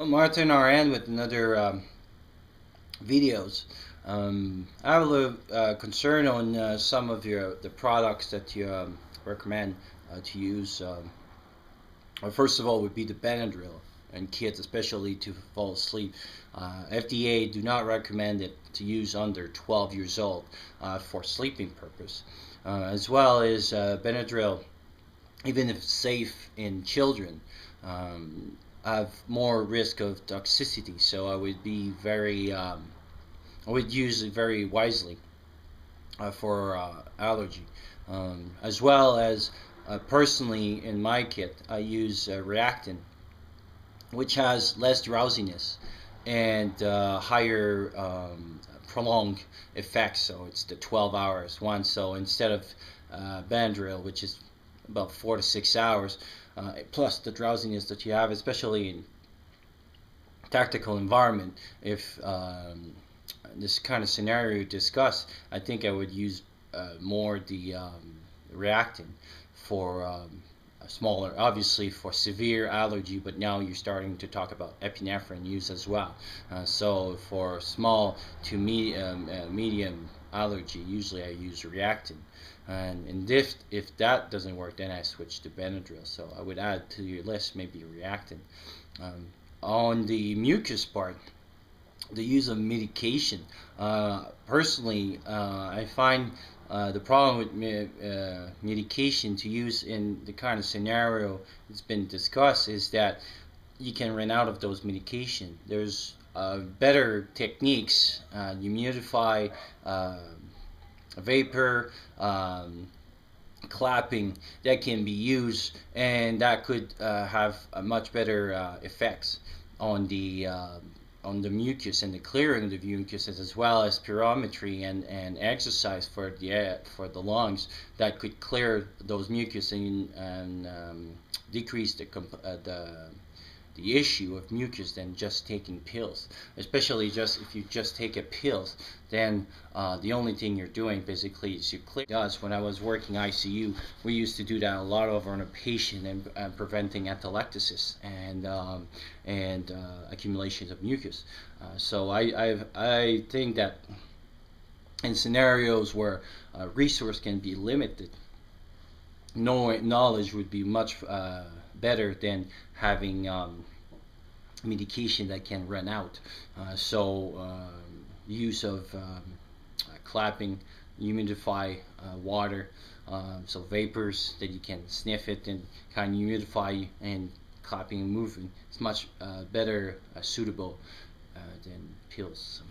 Well, Martin RN with another videos. I have a little concern on some of the products that you recommend to use. First of all, would be the Benadryl and kids, especially to fall asleep. FDA do not recommend it to use under 12 years old for sleeping purpose, as well as Benadryl, even if safe in children. Have more risk of toxicity, so I would use it very wisely for allergy, as well as personally in my kit I use Reactin, which has less drowsiness and higher prolonged effects. So it's the 12 hours one. So instead of Benadryl, which is about 4 to 6 hours, plus the drowsiness that you have, especially in tactical environment, if this kind of scenario discussed, I think I would use more the Reactin for smaller, obviously for severe allergy, but now you're starting to talk about epinephrine use as well. So for small to medium allergy, usually I use Reactin. And if that doesn't work, then I switch to Benadryl. So I would add to your list maybe Reactin. Um, on the mucus part, the use of medication. Personally, I find the problem with medication to use in the kind of scenario that's been discussed is that you can run out of those medication. There's better techniques, humidify, vapor, clapping, that can be used, and that could have a much better effects on the mucus and the clearing of the mucus, as well as spirometry and exercise for the lungs that could clear those mucus and decrease the issue of mucus than just taking pills. Especially just if you just take a pills, then the only thing you're doing basically is you clear. Us, when I was working ICU, we used to do that a lot over on a patient and preventing atelectasis and accumulations of mucus. So I think that in scenarios where resource can be limited, knowledge would be much better than having medication that can run out. Use of clapping, humidify water, so vapors that you can sniff it and kind of humidify, and clapping and moving. It's much better suitable than pills.